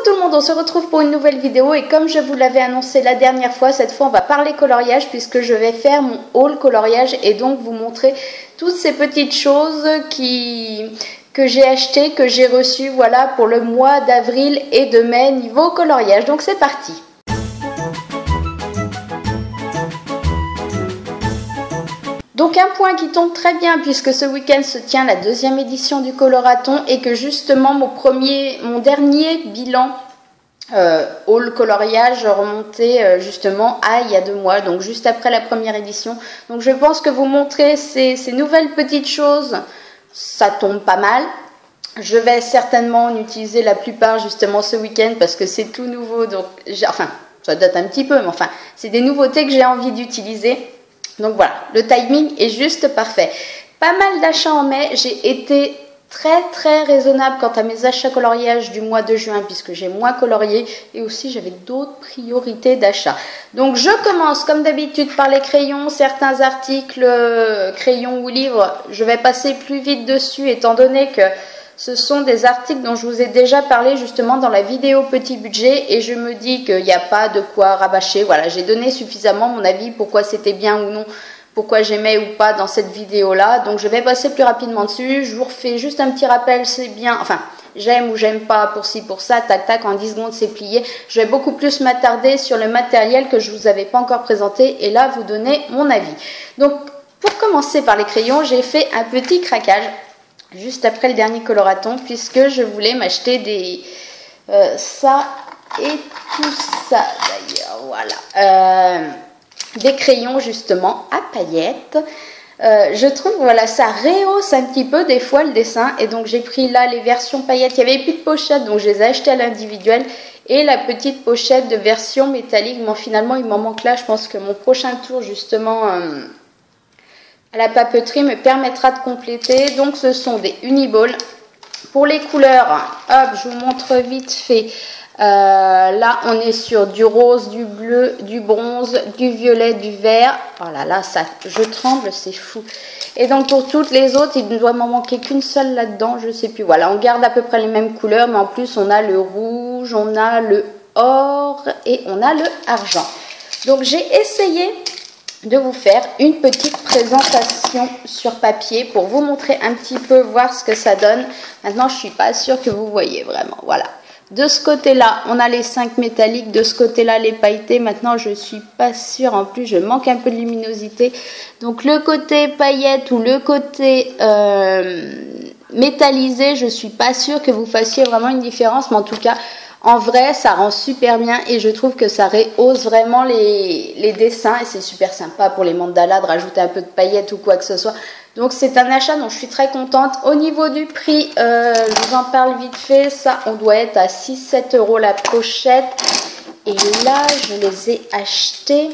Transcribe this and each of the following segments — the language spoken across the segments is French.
tout le monde, on se retrouve pour une nouvelle vidéo et comme je vous l'avais annoncé la dernière fois, cette fois on va parler coloriage puisque je vais faire mon haul coloriage et donc vous montrer toutes ces petites choses que j'ai achetées, que j'ai reçues, voilà, pour le mois d'avril et de mai niveau coloriage. Donc c'est parti. Donc un point qui tombe très bien puisque ce week-end se tient la deuxième édition du Coloraton et que justement mon dernier bilan haul coloriage remontait justement à il y a 2 mois, donc juste après la première édition. Donc je pense que vous montrer ces nouvelles petites choses, ça tombe pas mal. Je vais certainement en utiliser la plupart justement ce week-end parce que c'est tout nouveau, donc enfin ça date un petit peu, mais enfin c'est des nouveautés que j'ai envie d'utiliser. Donc voilà, le timing est juste parfait. Pas mal d'achats en mai, j'ai été très raisonnable quant à mes achats coloriage du mois de juin puisque j'ai moins colorié et aussi j'avais d'autres priorités d'achat. Donc je commence comme d'habitude par les crayons, certains articles crayons ou livres, je vais passer plus vite dessus étant donné que ce sont des articles dont je vous ai déjà parlé justement dans la vidéo petit budget et je me dis qu'il n'y a pas de quoi rabâcher. Voilà, j'ai donné suffisamment mon avis, pourquoi c'était bien ou non, pourquoi j'aimais ou pas dans cette vidéo-là. Donc je vais passer plus rapidement dessus. Je vous refais juste un petit rappel, c'est bien, enfin j'aime ou j'aime pas, pour ci, pour ça, tac tac, en 10 secondes c'est plié. Je vais beaucoup plus m'attarder sur le matériel que je vous avais pas encore présenté et là vous donner mon avis. Donc pour commencer par les crayons, j'ai fait un petit craquage juste après le dernier Coloraton puisque je voulais m'acheter ça et tout ça d'ailleurs, voilà, des crayons justement à paillettes. Je trouve, voilà, ça rehausse un petit peu des fois le dessin et donc j'ai pris là les versions paillettes. Il n'y avait plus de pochette donc je les ai achetées à l'individuel et la petite pochette de version métallique. Bon, finalement il m'en manque là, je pense que mon prochain tour justement à la papeterie me permettra de compléter. Donc ce sont des Uniballs. Pour les couleurs, hop, je vous montre vite fait. Là on est sur du rose, du bleu, du bronze, du violet, du vert. Oh là là, ça, je tremble, c'est fou. Et donc pour toutes les autres, il ne doit m'en manquer qu'une seule là-dedans, je sais plus. Voilà, on garde à peu près les mêmes couleurs, mais en plus on a le rouge, on a le or et on a le argent. Donc j'ai essayé de vous faire une petite présentation sur papier pour vous montrer un petit peu, voir ce que ça donne. Maintenant, je suis pas sûre que vous voyez vraiment. Voilà. De ce côté-là, on a les 5 métalliques. De ce côté-là, les pailletés. Maintenant, je suis pas sûre. En plus, je manque un peu de luminosité. Donc, le côté paillettes ou le côté métallisé, je suis pas sûre que vous fassiez vraiment une différence. Mais en tout cas, en vrai, ça rend super bien et je trouve que ça rehausse vraiment les dessins et c'est super sympa pour les mandalas de rajouter un peu de paillettes ou quoi que ce soit. Donc c'est un achat dont je suis très contente. Au niveau du prix, je vous en parle vite fait, ça on doit être à 6-7 € la pochette. Et là, je les ai achetés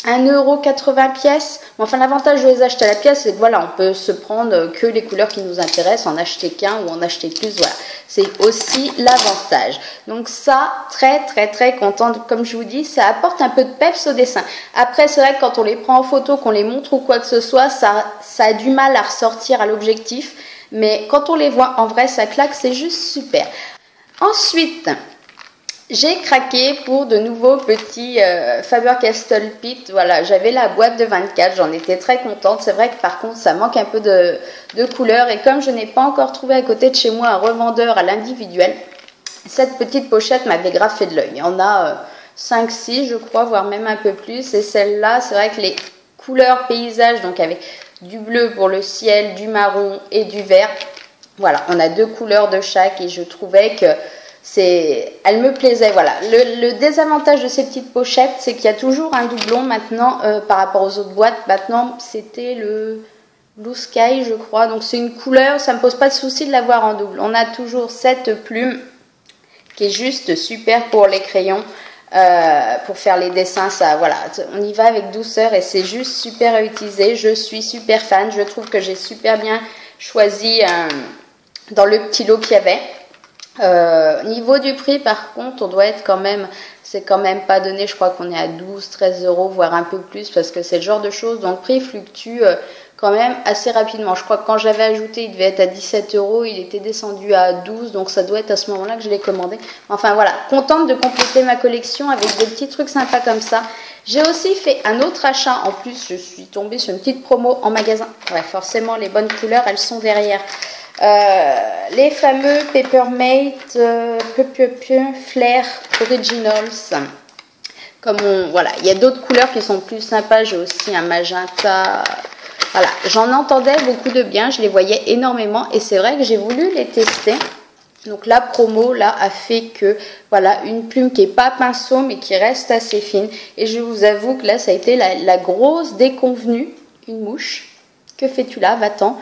1,80 € pièce. Enfin, l'avantage de les acheter à la pièce, c'est que voilà, on peut se prendre que les couleurs qui nous intéressent, en acheter qu'un ou en acheter plus, voilà. C'est aussi l'avantage. Donc ça, très contente. Comme je vous dis, ça apporte un peu de peps au dessin. Après, c'est vrai que quand on les prend en photo, qu'on les montre ou quoi que ce soit, ça a du mal à ressortir à l'objectif. Mais quand on les voit en vrai, ça claque, c'est juste super. Ensuite, j'ai craqué pour de nouveaux petits Faber-Castell Pitt. Voilà, j'avais la boîte de 24, j'en étais très contente. C'est vrai que par contre, ça manque un peu de couleur. Et comme je n'ai pas encore trouvé à côté de chez moi un revendeur à l'individuel, cette petite pochette m'avait grave fait de l'œil. Il y en a 5-6, je crois, voire même un peu plus. Et celle-là, c'est vrai que les couleurs paysages, donc avec du bleu pour le ciel, du marron et du vert. Voilà, on a 2 couleurs de chaque et je trouvais que elle me plaisait, voilà. Le désavantage de ces petites pochettes, c'est qu'il y a toujours un doublon maintenant par rapport aux autres boîtes. Maintenant, c'était le Blue Sky, je crois. Donc, c'est une couleur, ça ne me pose pas de souci de l'avoir en double. On a toujours cette plume qui est juste super pour les crayons, pour faire les dessins. Ça, voilà, on y va avec douceur et c'est juste super à utiliser. Je suis super fan. Je trouve que j'ai super bien choisi dans le petit lot qu'il y avait. Niveau du prix, par contre, on doit être quand même, c'est quand même pas donné, je crois qu'on est à 12-13 €, voire un peu plus, parce que c'est le genre de choses dont le prix fluctue quand même assez rapidement. Je crois que quand j'avais ajouté, il devait être à 17 €, il était descendu à 12, donc ça doit être à ce moment-là que je l'ai commandé. Enfin voilà, contente de compléter ma collection avec des petits trucs sympas comme ça. J'ai aussi fait un autre achat, en plus je suis tombée sur une petite promo en magasin. Ouais, forcément les bonnes couleurs, elles sont derrière. Les fameux Papermate Flair Originals. Voilà, il y a d'autres couleurs qui sont plus sympas. J'ai aussi un magenta. Voilà, j'en entendais beaucoup de bien, je les voyais énormément et c'est vrai que j'ai voulu les tester. Donc la promo là a fait que voilà, une plume qui est pas pinceau mais qui reste assez fine. Et je vous avoue que là ça a été la grosse déconvenue. Une mouche. Que fais-tu là? Va-t'en.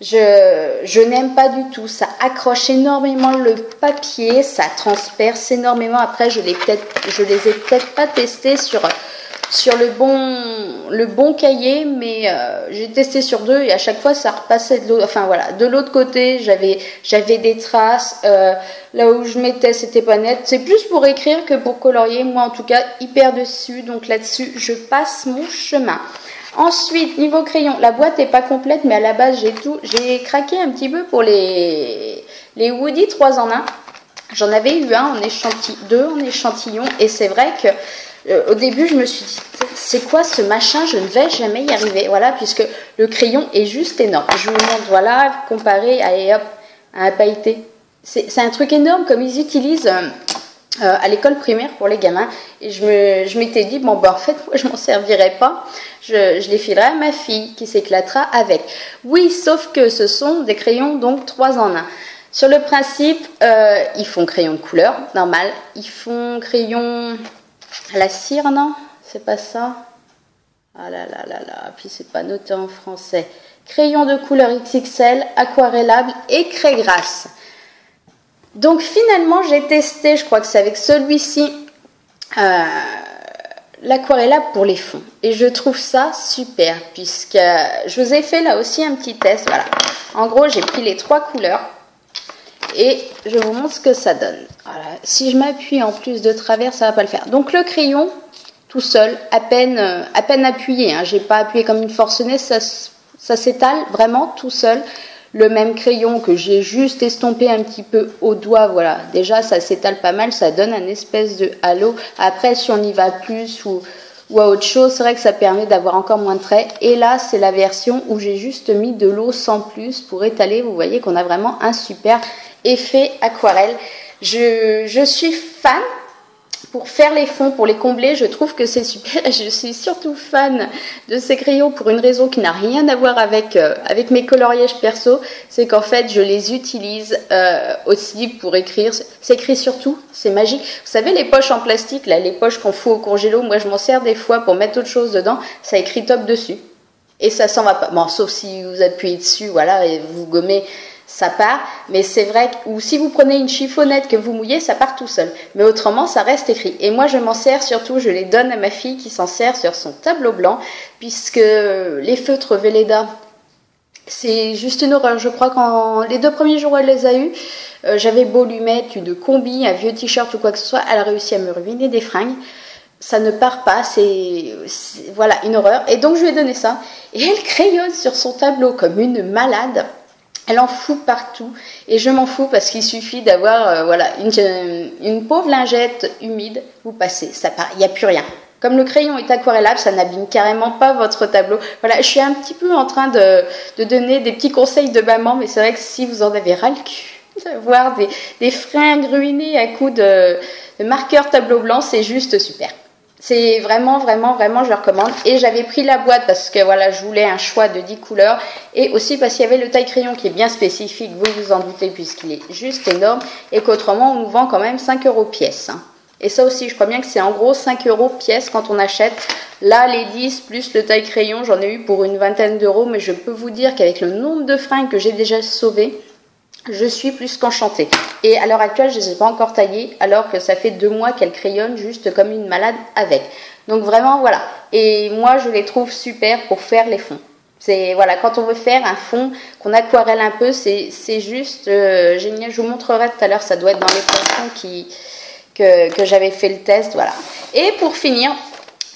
Je n'aime pas du tout. Ça accroche énormément le papier, ça transperce énormément. Après, je les ai peut-être pas testés sur le bon cahier, mais j'ai testé sur 2 et à chaque fois ça repassait de l'autre. Enfin voilà, de l'autre côté, j'avais des traces. Là où je mettais, c'était pas net. C'est plus pour écrire que pour colorier. Moi, en tout cas, hyper dessus. Donc là-dessus, je passe mon chemin. Ensuite, niveau crayon, la boîte n'est pas complète, mais à la base, j'ai craqué un petit peu pour les Woody 3 en 1. J'en avais eu deux en échantillon, et c'est vrai que au début, je me suis dit, c'est quoi ce machin? Je ne vais jamais y arriver. Voilà, puisque le crayon est juste énorme. Je vous montre, voilà, comparé à un pailleté. C'est un truc énorme, comme ils utilisent à l'école primaire pour les gamins. Et je m'étais dit, bon, ben en fait, moi, je m'en servirai pas. Je les filerai à ma fille qui s'éclatera avec. Oui, sauf que ce sont des crayons, donc 3 en 1. Sur le principe, ils font crayon de couleur, normal. Ils font crayon à la cire, non? C'est pas ça? Ah là là là là, puis c'est pas noté en français. Crayon de couleur XXL, aquarellable et craie grasse. Donc finalement, j'ai testé, je crois que c'est avec celui-ci, l'aquarellable pour les fonds. Et je trouve ça super, puisque je vous ai fait là aussi un petit test. Voilà. En gros, j'ai pris les 3 couleurs et je vous montre ce que ça donne. Voilà. Si je m'appuie en plus de travers, ça va pas le faire. Donc le crayon, tout seul, à peine appuyé. Hein. J'ai pas appuyé comme une forceneuse, ça s'étale vraiment tout seul. Le même crayon que j'ai juste estompé un petit peu au doigt, voilà. Déjà, ça s'étale pas mal, ça donne un espèce de halo. Après, si on y va plus ou à autre chose, c'est vrai que ça permet d'avoir encore moins de traits. Et là, c'est la version où j'ai juste mis de l'eau sans plus pour étaler. Vous voyez qu'on a vraiment un super effet aquarelle. Je suis fan. Pour faire les fonds, pour les combler, je trouve que c'est super. Je suis surtout fan de ces crayons pour une raison qui n'a rien à voir avec mes coloriages perso. C'est qu'en fait, je les utilise aussi pour écrire. C'est écrit sur tout, c'est magique. Vous savez, les poches en plastique, là, les poches qu'on fout au congélo, moi je m'en sers des fois pour mettre autre chose dedans. Ça écrit top dessus. Et ça s'en va pas. Bon, sauf si vous appuyez dessus, voilà, et vous gommez. Ça part, mais c'est vrai que, ou si vous prenez une chiffonnette que vous mouillez, ça part tout seul. Mais autrement, ça reste écrit. Et moi, je m'en sers surtout, je les donne à ma fille qui s'en sert sur son tableau blanc, puisque les feutres Velleda, c'est juste une horreur. Je crois qu'en les 2 premiers jours où elle les a eus, j'avais beau lui mettre une combi, un vieux t-shirt ou quoi que ce soit, elle a réussi à me ruiner des fringues. Ça ne part pas, c'est voilà, une horreur. Et donc, je lui ai donné ça. Et elle crayonne sur son tableau comme une malade. Elle en fout partout et je m'en fous parce qu'il suffit d'avoir voilà, une pauvre lingette humide, vous passez, ça part, il n'y a plus rien. Comme le crayon est aquarellable, ça n'abîme carrément pas votre tableau. Voilà, je suis un petit peu en train de donner des petits conseils de maman, mais c'est vrai que si vous en avez ras le cul, d'avoir des fringues ruinées à coups de marqueur tableau blanc, c'est juste super. C'est vraiment, vraiment, vraiment, je le recommande. Et j'avais pris la boîte parce que voilà, je voulais un choix de 10 couleurs. Et aussi parce qu'il y avait le taille crayon qui est bien spécifique, vous vous en doutez, puisqu'il est juste énorme. Et qu'autrement, on nous vend quand même 5 € pièce. Hein. Et ça aussi, je crois bien que c'est en gros 5 € pièce quand on achète. Là, les 10 plus le taille crayon, j'en ai eu pour une vingtaine d'euros. Mais je peux vous dire qu'avec le nombre de fringues que j'ai déjà sauvées, je suis plus qu'enchantée. Et à l'heure actuelle, je ne les ai pas encore taillées, alors que ça fait 2 mois qu'elles crayonnent juste comme une malade avec. Donc vraiment, voilà. Et moi, je les trouve super pour faire les fonds. C'est voilà, quand on veut faire un fond, qu'on aquarelle un peu, c'est juste génial. Je vous montrerai tout à l'heure, ça doit être dans les poissons que j'avais fait le test, voilà. Et pour finir,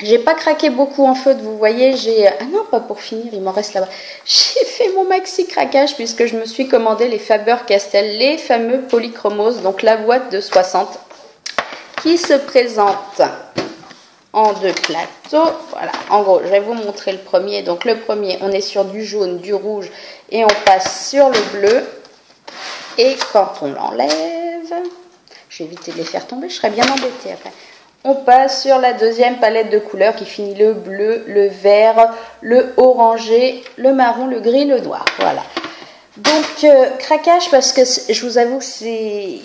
J'ai pas craqué beaucoup en feutre, vous voyez, j'ai... Ah non, pas pour finir, il m'en reste là-bas. J'ai fait mon maxi craquage puisque je me suis commandé les Faber-Castell, les fameux polychromos, donc la boîte de 60, qui se présente en 2 plateaux. Voilà, en gros, je vais vous montrer le premier. Donc le premier, on est sur du jaune, du rouge, et on passe sur le bleu. Et quand on l'enlève, je vais éviter de les faire tomber, je serais bien embêtée après. On passe sur la deuxième palette de couleurs qui finit le bleu, le vert, le orangé, le marron, le gris, le noir. Voilà. Donc, craquage parce que je vous avoue que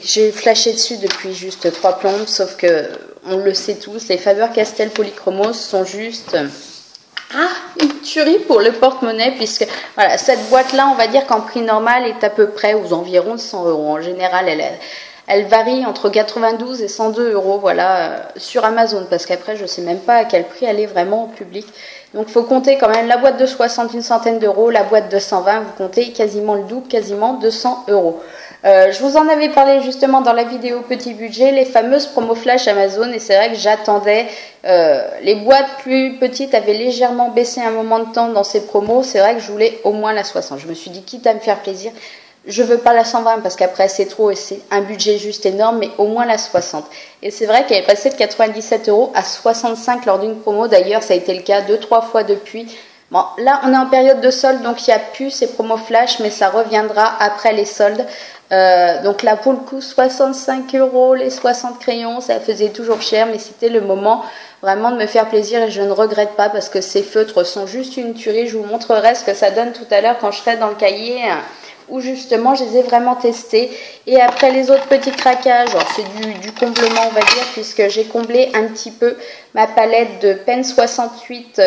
j'ai flashé dessus depuis juste 3 plombes, sauf que on le sait tous, les Faber-Castell Polychromos sont juste une tuerie pour le porte-monnaie, puisque voilà, cette boîte-là, on va dire qu'en prix normal est à peu près aux environs de 100 euros. En général, elle varie entre 92 et 102 euros, voilà, sur Amazon, parce qu'après, je ne sais même pas à quel prix elle est vraiment en public. Donc, il faut compter quand même la boîte de 60, une centaine d'euros, la boîte de 120, vous comptez quasiment le double, quasiment 200 euros. Je vous en avais parlé justement dans la vidéo petit budget, les fameuses promos flash Amazon, et c'est vrai que j'attendais, les boîtes plus petites avaient légèrement baissé un moment de temps dans ces promos, c'est vrai que je voulais au moins la 60. Je me suis dit, quitte à me faire plaisir, je veux pas la 120 parce qu'après c'est trop et c'est un budget juste énorme, mais au moins la 60. Et c'est vrai qu'elle est passée de 97 euros à 65 lors d'une promo. D'ailleurs, ça a été le cas 2-3 fois depuis. Bon, là, on est en période de solde, donc il n'y a plus ces promos flash, mais ça reviendra après les soldes. Donc là, pour le coup, 65 euros, les 60 crayons, ça faisait toujours cher, mais c'était le moment vraiment de me faire plaisir et je ne regrette pas parce que ces feutres sont juste une tuerie. Je vous montrerai ce que ça donne tout à l'heure quand je serai dans le cahier où justement je les ai vraiment testés. Et après les autres petits craquages, c'est du comblement on va dire, puisque j'ai comblé un petit peu ma palette de Pen 68,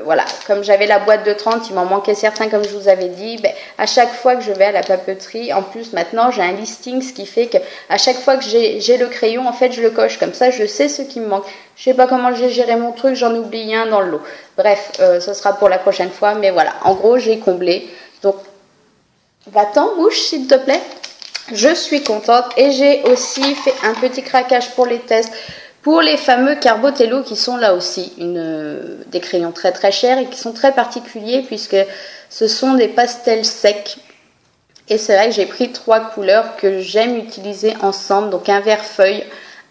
voilà, comme j'avais la boîte de 30, il m'en manquait certains comme je vous avais dit, à chaque fois que je vais à la papeterie, en plus maintenant j'ai un listing, ce qui fait que à chaque fois que j'ai le crayon, en fait je le coche, comme ça je sais ce qui me manque. Je sais pas comment j'ai géré mon truc, j'en oublie un dans le lot. Bref, ce sera pour la prochaine fois, mais voilà, en gros j'ai comblé. Donc va-t'en, bouge s'il te plaît. Je suis contente et j'ai aussi fait un petit craquage pour les tests pour les fameux Carbotello qui sont là aussi des crayons très très chers et qui sont très particuliers puisque ce sont des pastels secs. Et c'est vrai que j'ai pris 3 couleurs que j'aime utiliser ensemble, donc un vert feuille,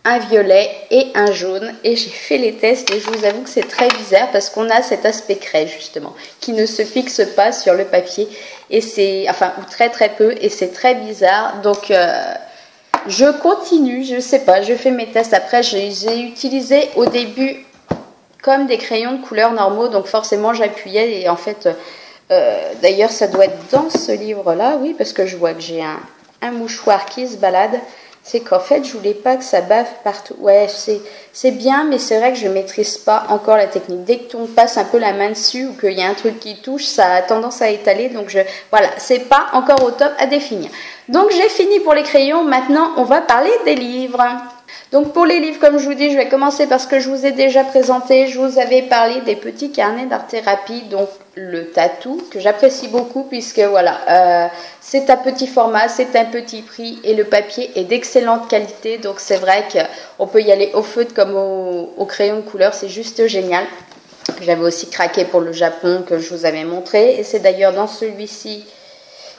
un violet et un jaune, et j'ai fait les tests et je vous avoue que c'est très bizarre parce qu'on a cet aspect craie justement qui ne se fixe pas sur le papier et c'est, enfin, ou très très peu, et c'est très bizarre. Donc je continue, je sais pas, je fais mes tests. Après j'ai utilisé au début comme des crayons de couleur normaux, donc forcément j'appuyais et en fait d'ailleurs ça doit être dans ce livre là, oui, parce que je vois que j'ai un mouchoir qui se balade. C'est qu'en fait, je voulais pas que ça bave partout. Ouais, c'est bien, mais c'est vrai que je maîtrise pas encore la technique. Dès que on passe un peu la main dessus ou qu'il y a un truc qui touche, ça a tendance à étaler. Donc voilà, c'est pas encore au top à définir. Donc j'ai fini pour les crayons. Maintenant, on va parler des livres. Donc pour les livres, comme je vous dis, je vais commencer par ce que je vous ai déjà présenté. Je vous avais parlé des petits carnets d'art-thérapie, donc le tatou, que j'apprécie beaucoup puisque voilà, c'est un petit format, c'est un petit prix et le papier est d'excellente qualité. Donc c'est vrai qu'on peut y aller au feutre comme au crayon de couleur, c'est juste génial. J'avais aussi craqué pour le Japon que je vous avais montré et c'est d'ailleurs dans celui-ci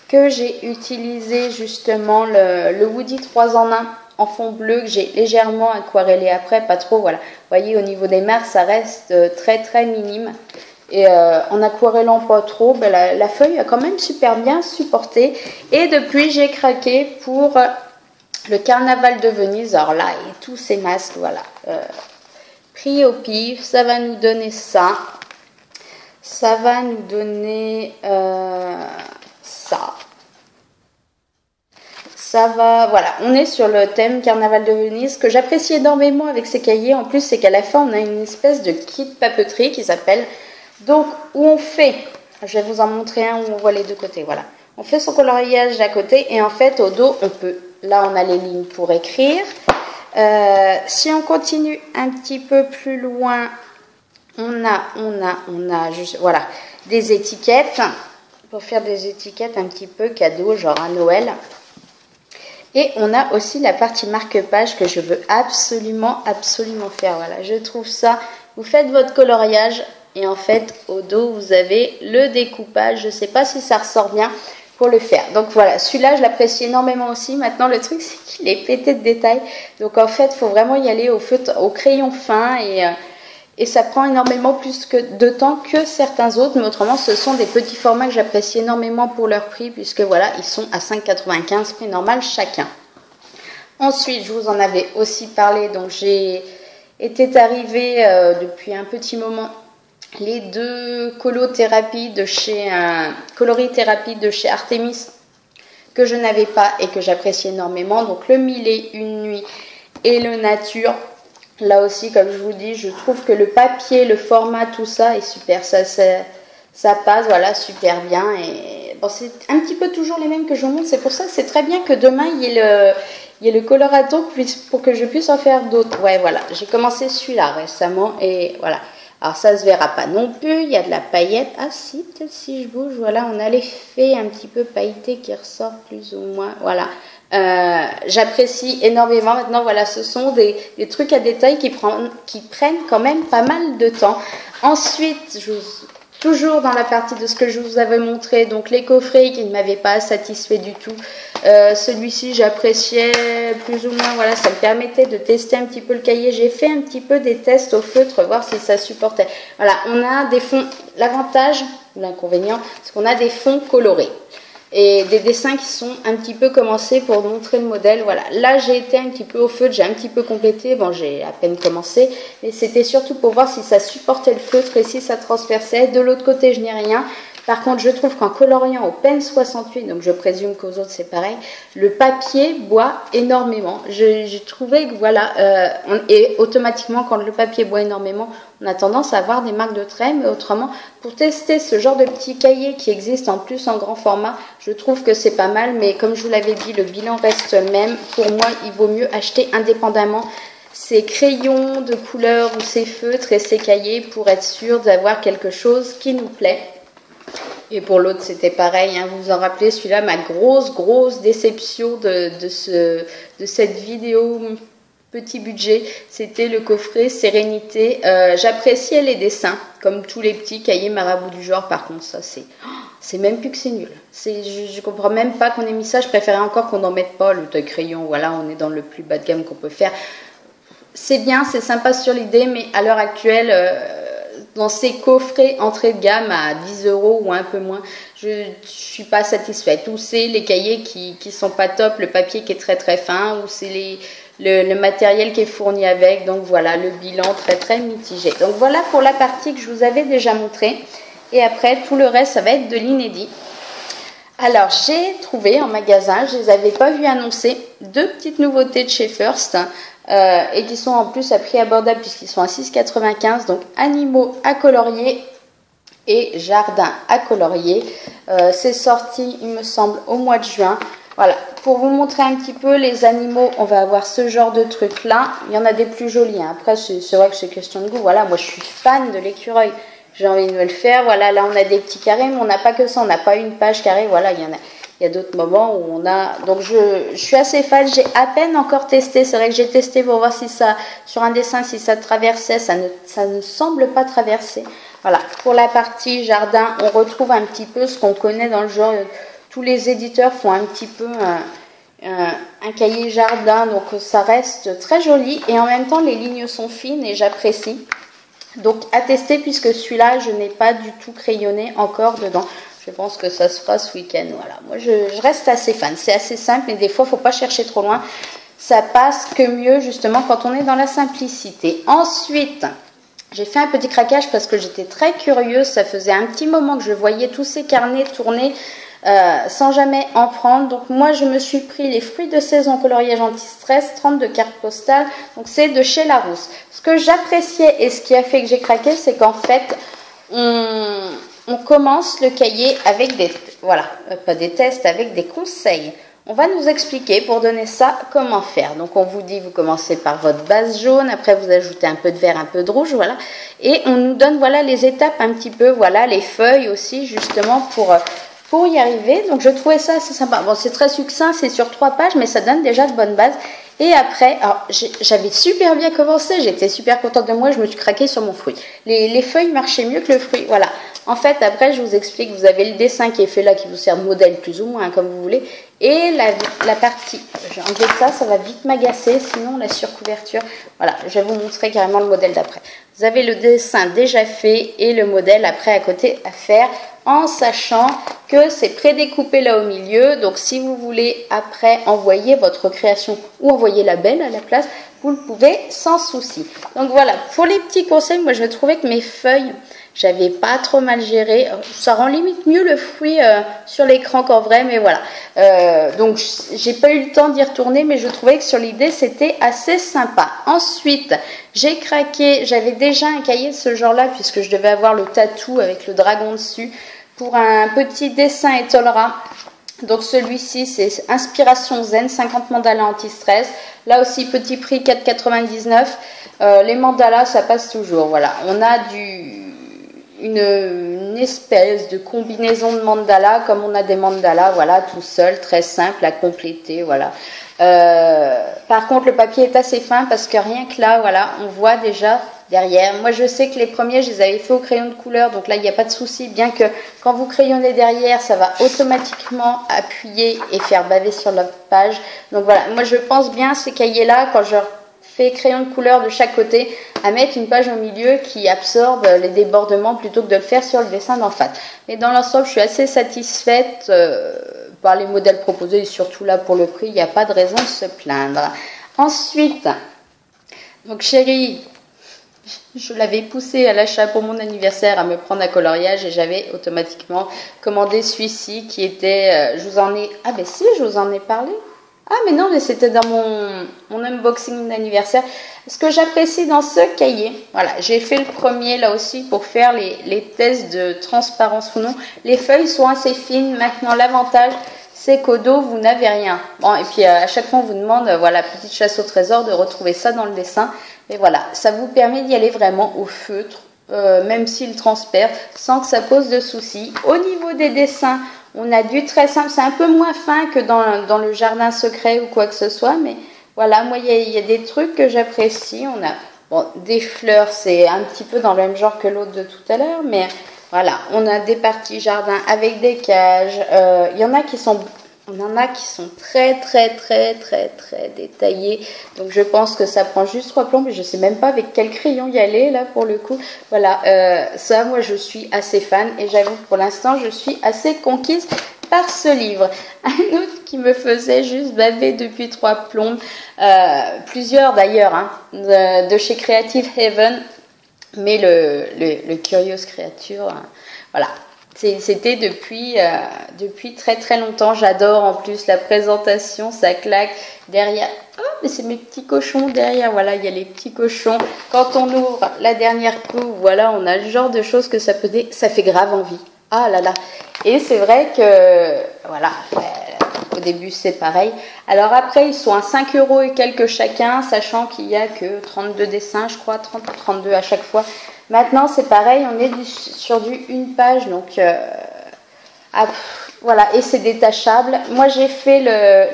que j'ai utilisé justement le Woody 3 en 1 en fond bleu que j'ai légèrement aquarellé après, pas trop, voilà. Vous voyez, au niveau des marques, ça reste très très minime. Et en aquarellant pas trop, la feuille a quand même super bien supporté. Et depuis, j'ai craqué pour le Carnaval de Venise. Alors là, et tous ces masques, voilà. Pris au pif, ça va nous donner ça. Ça va nous donner ça. Ça va, voilà, on est sur le thème Carnaval de Venise. Ce que j'apprécie énormément avec ces cahiers, en plus, c'est qu'à la fin, on a une espèce de kit papeterie qui s'appelle, donc, où on fait, je vais vous en montrer un où on voit les deux côtés, voilà. On fait son coloriage d'à côté et en fait, au dos, on peut, là, on a les lignes pour écrire. Si on continue un petit peu plus loin, on a juste, voilà, des étiquettes, pour faire des étiquettes un petit peu cadeau, genre à Noël. Et on a aussi la partie marque-page que je veux absolument faire. Voilà, je trouve ça vous faites votre coloriage et en fait au dos vous avez le découpage. Je ne sais pas si ça ressort bien pour le faire. Donc voilà, celui-là je l'apprécie énormément aussi. Maintenant le truc c'est qu'il est pété de détails. Donc en fait il faut vraiment y aller au feutre, au crayon fin et ça prend énormément plus de temps que certains autres. Mais autrement ce sont des petits formats que j'apprécie énormément pour leur prix puisque voilà ils sont à 5,95 prix normal chacun. Ensuite je vous en avais aussi parlé, donc j'ai été arrivée depuis un petit moment les deux colorithérapie de chez Artemis que je n'avais pas et que j'apprécie énormément. Donc le 1001 nuits et le nature. Là aussi, comme je vous dis, je trouve que le papier, le format, tout ça est super. Ça passe, voilà, super bien. Et bon, c'est un petit peu toujours les mêmes que je vous montre. C'est pour ça que c'est très bien que demain il y ait le colorato pour que je puisse en faire d'autres. Ouais, voilà. J'ai commencé celui-là récemment et voilà. Alors ça se verra pas non plus, il y a de la paillette. Ah si, peut-être si je bouge, voilà, on a l'effet un petit peu pailleté qui ressort plus ou moins. Voilà, j'apprécie énormément. Maintenant, voilà, ce sont des trucs à détail qui prennent quand même pas mal de temps. Ensuite, toujours dans la partie de ce que je vous avais montré, donc les coffrets qui ne m'avaient pas satisfait du tout. Celui-ci j'appréciais plus ou moins, voilà, ça me permettait de tester un petit peu le cahier. J'ai fait un petit peu des tests au feutre, voir si ça supportait. Voilà, on a des fonds, l'avantage ou l'inconvénient, c'est qu'on a des fonds colorés et des dessins qui sont un petit peu commencés pour montrer le modèle. Voilà, là j'ai été un petit peu au feutre, j'ai un petit peu complété, bon j'ai à peine commencé, mais c'était surtout pour voir si ça supportait le feutre et si ça transperçait. De l'autre côté je n'ai rien. Par contre, je trouve qu'en coloriant au Pen 68, donc je présume qu'aux autres c'est pareil, le papier boit énormément. J'ai trouvé que voilà, et automatiquement quand le papier boit énormément, on a tendance à avoir des marques de trait, mais autrement, pour tester ce genre de petit cahier qui existe en plus en grand format, je trouve que c'est pas mal, mais comme je vous l'avais dit, le bilan reste le même. Pour moi, il vaut mieux acheter indépendamment ces crayons de couleur ou ces feutres et ces cahiers pour être sûr d'avoir quelque chose qui nous plaît. Et pour l'autre, c'était pareil, hein, vous vous en rappelez, celui-là, ma grosse déception de cette vidéo petit budget, c'était le coffret Sérénité. J'appréciais les dessins, comme tous les petits cahiers marabout du genre. Par contre, ça, c'est même plus que c'est nul. Je comprends même pas qu'on ait mis ça. Je préférais encore qu'on n'en mette pas, le crayon. Voilà, on est dans le plus bas de gamme qu'on peut faire. C'est bien, c'est sympa sur l'idée, mais à l'heure actuelle... dans ces coffrets entrée de gamme à 10 € ou un peu moins, je ne suis pas satisfaite. Ou c'est les cahiers qui sont pas top, le papier qui est très fin, ou c'est le matériel qui est fourni avec. Donc voilà, le bilan très mitigé. Donc voilà pour la partie que je vous avais déjà montrée. Et après, tout le reste, ça va être de l'inédit. Alors, j'ai trouvé en magasin, je ne les avais pas vus annoncer, deux petites nouveautés de chez First. Et qui sont en plus à prix abordable puisqu'ils sont à 6,95 €. Donc animaux à colorier et jardin à colorier. C'est sorti, il me semble, au mois de juin. Voilà, pour vous montrer un petit peu les animaux, on va avoir ce genre de truc là. Il y en a des plus jolis, hein. Après c'est vrai que c'est question de goût. Voilà, moi je suis fan de l'écureuil, j'ai envie de me le faire. Voilà, là on a des petits carrés, mais on n'a pas que ça, on n'a pas une page carrée. Voilà, il y a d'autres moments où on a... Donc je suis assez fan, j'ai à peine encore testé. C'est vrai que j'ai testé pour voir si ça, sur un dessin, si ça traversait. Ça ne semble pas traverser. Voilà, pour la partie jardin, on retrouve un petit peu ce qu'on connaît dans le genre. Tous les éditeurs font un petit peu un cahier jardin, donc ça reste très joli. Et en même temps, les lignes sont fines et j'apprécie. Donc à tester, puisque celui-là, je n'ai pas du tout crayonné encore dedans. Je pense que ça se fera ce week-end. Voilà, moi je reste assez fan. C'est assez simple, mais des fois, il ne faut pas chercher trop loin. Ça passe que mieux, justement, quand on est dans la simplicité. Ensuite, j'ai fait un petit craquage parce que j'étais très curieuse. Ça faisait un petit moment que je voyais tous ces carnets tourner sans jamais en prendre. Donc moi, je me suis pris les fruits de saison coloriage anti-stress, 32 cartes postales. Donc c'est de chez Larousse. Ce que j'appréciais et ce qui a fait que j'ai craqué, c'est qu'en fait, on commence le cahier avec des, voilà, pas des tests, avec des conseils. On va nous expliquer pour donner ça comment faire. Donc on vous dit, vous commencez par votre base jaune, après vous ajoutez un peu de vert, un peu de rouge, voilà. Et on nous donne, voilà, les étapes un petit peu, voilà, les feuilles aussi, justement, pour y arriver. Donc je trouvais ça assez sympa. Bon, c'est très succinct, c'est sur 3 pages, mais ça donne déjà de bonnes bases. Et après, alors j'avais super bien commencé, j'étais super contente de moi, je me suis craquée sur mon fruit. Les feuilles marchaient mieux que le fruit, voilà. En fait, après, je vous explique, vous avez le dessin qui est fait là, qui vous sert de modèle plus ou moins, hein, comme vous voulez. Et la partie, j'ai enlevé ça va vite m'agacer, sinon la surcouverture. Voilà, je vais vous montrer carrément le modèle d'après. Vous avez le dessin déjà fait et le modèle après à côté à faire, en sachant que c'est prédécoupé là au milieu. Donc si vous voulez après envoyer votre création ou envoyer la belle à la place, vous le pouvez sans souci. Donc voilà, pour les petits conseils, moi je trouvais que mes feuilles, j'avais pas trop mal géré. Ça rend limite mieux le fruit sur l'écran qu'en vrai, mais voilà. Donc j'ai pas eu le temps d'y retourner, mais je trouvais que sur l'idée c'était assez sympa. Ensuite, j'ai craqué, j'avais déjà un cahier de ce genre-là, puisque je devais avoir le tatou avec le dragon dessus, pour un petit dessin étolera. Donc celui-ci c'est Inspiration Zen, 50 mandalas anti-stress. Là aussi petit prix 4,99. Les mandalas ça passe toujours. Voilà, on a une espèce de combinaison de mandalas, comme on a des mandalas, voilà, tout seul, très simple à compléter, voilà. Par contre, le papier est assez fin parce que rien que là, voilà, on voit déjà derrière. Moi, je sais que les premiers, je les avais fait au crayon de couleur, donc là, il n'y a pas de souci, bien que quand vous crayonnez derrière, ça va automatiquement appuyer et faire baver sur la page. Donc voilà, moi, je pense bien ces cahiers-là, quand je fais crayon de couleur de chaque côté, à mettre une page au milieu qui absorbe les débordements plutôt que de le faire sur le dessin d'en face. Mais dans l'ensemble, je suis assez satisfaite par les modèles proposés et surtout là pour le prix, il n'y a pas de raison de se plaindre. Ensuite, donc chérie, je l'avais poussé à l'achat pour mon anniversaire à me prendre un coloriage et j'avais automatiquement commandé celui-ci qui était, je vous en ai, ah ben si, je vous en ai parlé. Ah mais non, mais c'était dans mon unboxing d'anniversaire. Ce que j'apprécie dans ce cahier, voilà, j'ai fait le premier là aussi pour faire les tests de transparence ou non. Les feuilles sont assez fines. Maintenant, l'avantage, c'est qu'au dos, vous n'avez rien. Bon, et puis à chaque fois, on vous demande, voilà, petite chasse au trésor, de retrouver ça dans le dessin. Et voilà, ça vous permet d'y aller vraiment au feutre, même s'il transpère, sans que ça pose de soucis. Au niveau des dessins, on a du très simple, c'est un peu moins fin que dans le jardin secret ou quoi que ce soit, mais voilà, moi il y a des trucs que j'apprécie. On a des fleurs, c'est un petit peu dans le même genre que l'autre de tout à l'heure, mais voilà, on a des parties jardin avec des cages. Il y en a qui sont très détaillés. Donc je pense que ça prend juste 3 plombs, mais je sais même pas avec quel crayon y aller là pour le coup. Voilà, ça moi je suis assez fan et j'avoue que pour l'instant je suis assez conquise par ce livre. Un autre qui me faisait juste baver depuis 3 plombs, plusieurs d'ailleurs, hein, de chez Creative Haven, mais le Curious Creature, hein, voilà. C'était depuis très longtemps. J'adore en plus la présentation, ça claque derrière. Oh, mais c'est mes petits cochons derrière. Voilà, il y a les petits cochons. Quand on ouvre la dernière couve, voilà, on a le genre de choses que ça fait grave envie. Ah là là. Et c'est vrai que, voilà, au début c'est pareil. Alors après, ils sont à 5 € et quelques chacun, sachant qu'il n'y a que 32 dessins, je crois, 30 ou 32 à chaque fois. Maintenant, c'est pareil, on est sur une page, donc voilà, et c'est détachable. Moi, j'ai fait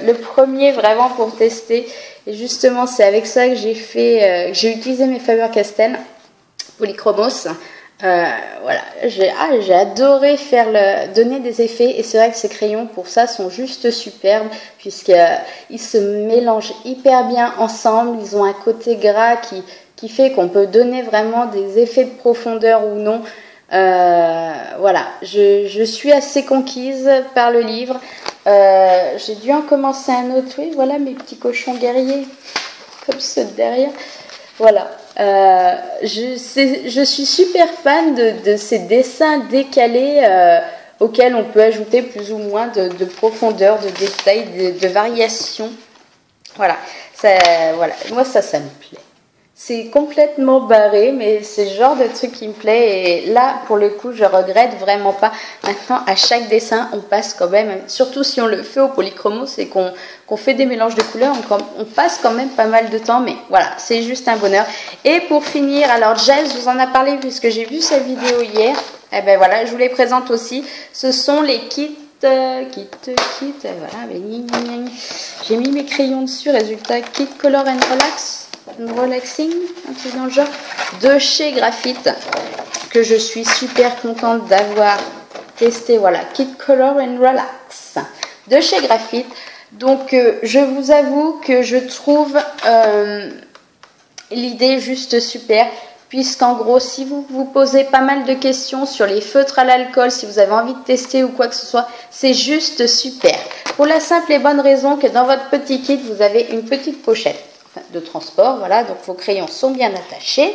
le premier vraiment pour tester, et justement, c'est avec ça que j'ai utilisé mes Faber-Castell Polychromos. Voilà, j'ai adoré donner des effets, et c'est vrai que ces crayons pour ça sont juste superbes puisqu'ils se mélangent hyper bien ensemble. Ils ont un côté gras qui fait qu'on peut donner vraiment des effets de profondeur ou non. Voilà, je suis assez conquise par le livre. J'ai dû en commencer un autre. Oui, voilà mes petits cochons guerriers comme ceux de derrière. Voilà. Je suis super fan de ces dessins décalés auxquels on peut ajouter plus ou moins de profondeur, de détails, de variations. Voilà. Voilà. Moi, ça me plaît. C'est complètement barré, mais c'est le genre de truc qui me plaît. Et là, pour le coup, je regrette vraiment pas. Maintenant, à chaque dessin, on passe quand même, surtout si on le fait au polychromos, c'est qu'on fait des mélanges de couleurs, on passe quand même pas mal de temps. Mais voilà, c'est juste un bonheur. Et pour finir, alors Jess vous en a parlé puisque j'ai vu sa vidéo hier. Eh ben voilà, je vous les présente aussi. Ce sont les kits voilà, j'ai mis mes crayons dessus, résultat Kit Color and Relaxing, un truc dans le genre, de chez Graphite, que je suis super contente d'avoir testé, voilà, Kit Color and Relax, de chez Graphite. Donc je vous avoue que je trouve l'idée juste super. Puisqu'en gros, si vous vous posez pas mal de questions sur les feutres à l'alcool, si vous avez envie de tester ou quoi que ce soit, c'est juste super. Pour la simple et bonne raison que dans votre petit kit, vous avez une petite pochette de transport. Voilà, donc vos crayons sont bien attachés.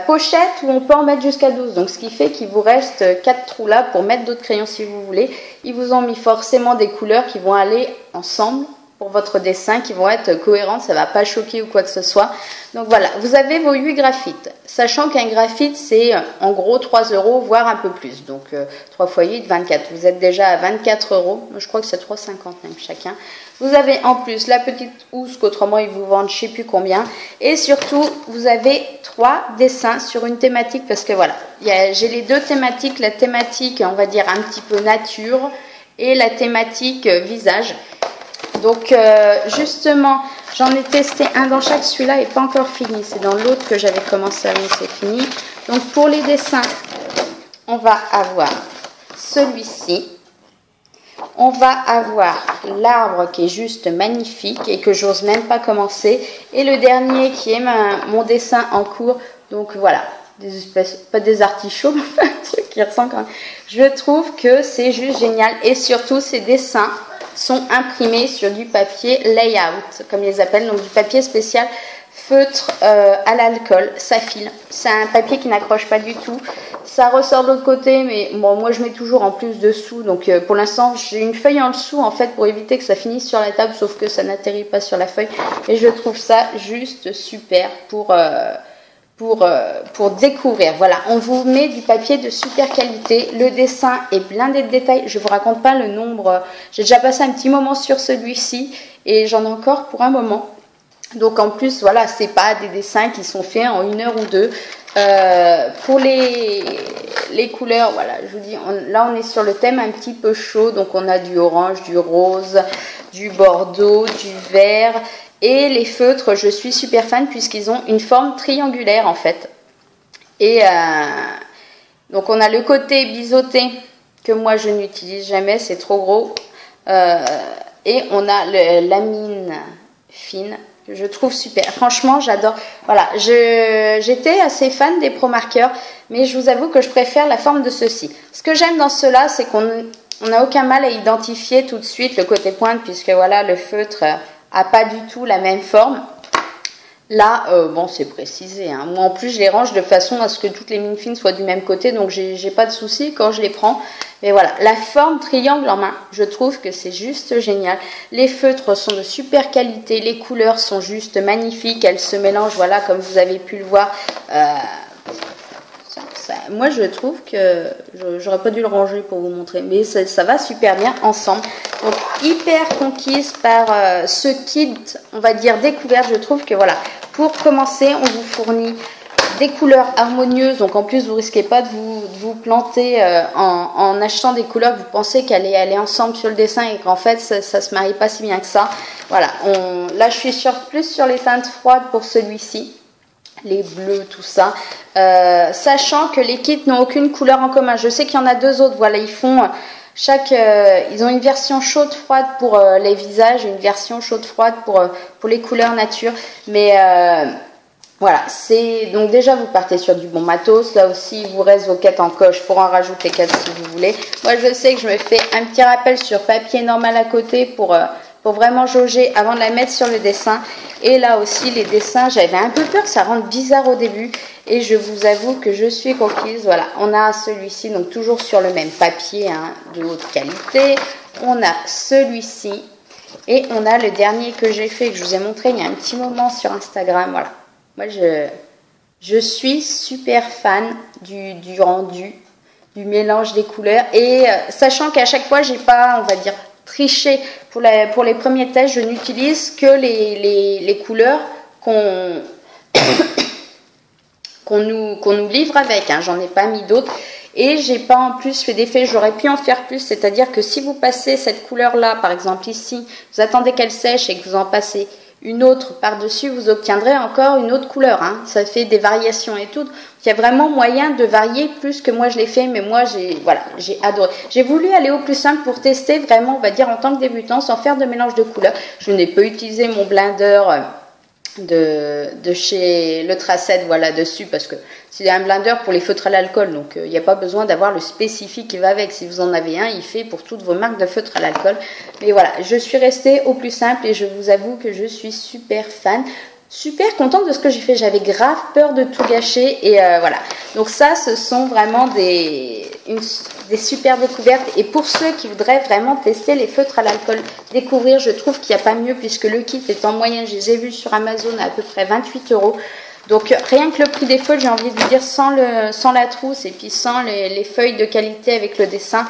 Pochette où on peut en mettre jusqu'à 12. Donc ce qui fait qu'il vous reste 4 trous là pour mettre d'autres crayons si vous voulez. Ils vous ont mis forcément des couleurs qui vont aller ensemble pour votre dessin, qui vont être cohérentes, ça ne va pas choquer ou quoi que ce soit. Donc voilà, vous avez vos 8 graphites, sachant qu'un graphite c'est en gros 3 €, voire un peu plus. Donc 3 x 8, 24. Vous êtes déjà à 24 €, je crois que c'est 3,50 € même chacun. Vous avez en plus la petite housse qu'autrement ils vous vendent je ne sais plus combien. Et surtout, vous avez 3 dessins sur une thématique, parce que voilà, j'ai les deux thématiques, la thématique on va dire un petit peu nature et la thématique visage. Donc justement, j'en ai testé un dans chaque, celui-là n'est pas encore fini, c'est dans l'autre que j'avais commencé avant, c'est fini. Donc pour les dessins, on va avoir celui-ci, on va avoir l'arbre qui est juste magnifique et que j'ose même pas commencer, et le dernier qui est mon dessin en cours, donc voilà, des espèces, pas des artichauts, mais un truc qui ressemble quand même. Je trouve que c'est juste génial, et surtout ces dessins sont imprimés sur du papier layout, comme ils les appellent, donc du papier spécial feutre à l'alcool. Ça file, c'est un papier qui n'accroche pas du tout, ça ressort de l'autre côté, mais bon, moi je mets toujours en plus dessous, donc pour l'instant j'ai une feuille en dessous en fait pour éviter que ça finisse sur la table, sauf que ça n'atterrit pas sur la feuille, et je trouve ça juste super pour découvrir. Voilà, on vous met du papier de super qualité, le dessin est blindé de détails, je vous raconte pas le nombre, j'ai déjà passé un petit moment sur celui-ci et j'en ai encore pour un moment. Donc en plus, voilà, c'est pas des dessins qui sont faits en 1 heure ou 2. Pour les couleurs, voilà, je vous dis, là on est sur le thème un petit peu chaud, donc on a du orange, du rose, du bordeaux, du vert. Et les feutres, je suis super fan puisqu'ils ont une forme triangulaire en fait. Et donc on a le côté biseauté que moi je n'utilise jamais, c'est trop gros. Et on a la mine fine que je trouve super. Franchement, j'adore. Voilà, j'étais assez fan des Pro Markers, mais je vous avoue que je préfère la forme de ceux-ci. Ce que j'aime dans ceux-là, c'est qu'on n'a aucun mal à identifier tout de suite le côté pointe, puisque voilà, le feutre a pas du tout la même forme. Là, bon, c'est précisé, hein. Moi, en plus, je les range de façon à ce que toutes les mines fines soient du même côté, donc j'ai pas de souci quand je les prends. Mais voilà, la forme triangle en main, je trouve que c'est juste génial. Les feutres sont de super qualité, les couleurs sont juste magnifiques, elles se mélangent, voilà, comme vous avez pu le voir. Moi, je trouve que j'aurais pas dû le ranger pour vous montrer, mais ça va super bien ensemble. Donc, hyper conquise par ce kit, on va dire découverte. Je trouve que voilà, pour commencer, on vous fournit des couleurs harmonieuses. Donc, en plus, vous risquez pas de vous planter en achetant des couleurs que vous pensez qu'elles allaient aller ensemble sur le dessin et qu'en fait, ça se marie pas si bien que ça. Voilà, là, je suis plus sur les teintes froides pour celui-ci. Les bleus, tout ça, sachant que les kits n'ont aucune couleur en commun. Je sais qu'il y en a 2 autres, voilà, ils font ils ont une version chaude froide pour les visages et une version chaude froide pour les couleurs nature, mais voilà, c'est donc déjà vous partez sur du bon matos. Là aussi il vous reste vos quêtes en coche pour en rajouter 4 si vous voulez. Moi je sais que je me fais un petit rappel sur papier normal à côté pour vraiment jauger avant de la mettre sur le dessin. Et là aussi les dessins, j'avais un peu peur que ça rende bizarre au début, et je vous avoue que je suis conquise. Voilà, on a celui-ci, donc toujours sur le même papier, hein, de haute qualité. On a celui-ci et on a le dernier que j'ai fait, que je vous ai montré il y a un petit moment sur Instagram. Voilà, moi je suis super fan du rendu, du mélange des couleurs, et sachant qu'à chaque fois j'ai pas, on va dire, triché pour les premiers tests, je n'utilise que les couleurs qu'on nous livre avec, hein. J'en ai pas mis d'autres, et j'ai pas en plus fait d'effet. J'aurais pu en faire plus, c'est-à-dire que si vous passez cette couleur-là, par exemple ici, vous attendez qu'elle sèche et que vous en passez une autre par-dessus, vous obtiendrez encore une autre couleur, hein. Ça fait des variations et tout. Il y a vraiment moyen de varier plus que moi je l'ai fait, mais moi j'ai adoré. J'ai voulu aller au plus simple pour tester vraiment, on va dire en tant que débutant, sans faire de mélange de couleurs. Je n'ai pas utilisé mon blender de chez Le Tracette, voilà, dessus, parce que c'est un blender pour les feutres à l'alcool, donc il n'y a pas besoin d'avoir le spécifique qui va avec. Si vous en avez un, il fait pour toutes vos marques de feutres à l'alcool. Mais voilà, je suis restée au plus simple et je vous avoue que je suis super fan. Super contente de ce que j'ai fait. J'avais grave peur de tout gâcher et voilà. Donc ça, ce sont vraiment des super découvertes. Et pour ceux qui voudraient vraiment tester les feutres à l'alcool, découvrir, je trouve qu'il n'y a pas mieux puisque le kit est en moyenne, je les ai vus sur Amazon à peu près 28 €. Donc rien que le prix des feuilles, j'ai envie de vous dire, sans la trousse et puis sans les feuilles de qualité avec le dessin,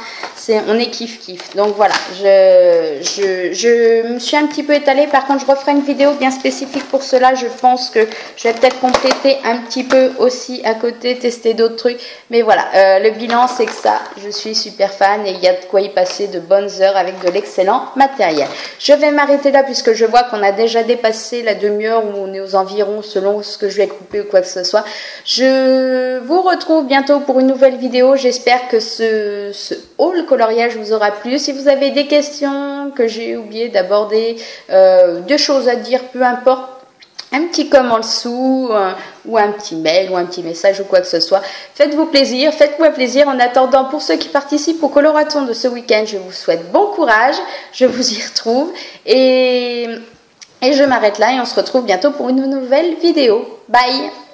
on est kiff. Donc voilà, je me suis un petit peu étalée. Par contre, je referai une vidéo bien spécifique pour cela. Je pense que je vais peut-être compléter un petit peu aussi à côté, tester d'autres trucs. Mais voilà, le bilan, c'est que ça, je suis super fan et il y a de quoi y passer de bonnes heures avec de l'excellent matériel. Je vais m'arrêter là puisque je vois qu'on a déjà dépassé la demi-heure où on est aux environs selon ce que je vais couper ou quoi que ce soit. Je vous retrouve bientôt pour une nouvelle vidéo. J'espère que ce haul coloriage vous aura plu. Si vous avez des questions que j'ai oublié d'aborder, des choses à dire, peu importe, un petit comment en dessous, ou un petit mail, ou un petit message, ou quoi que ce soit. Faites-moi plaisir. En attendant, pour ceux qui participent au coloraton de ce week-end, je vous souhaite bon courage. Je vous y retrouve. Et je m'arrête là et on se retrouve bientôt pour une nouvelle vidéo. Bye!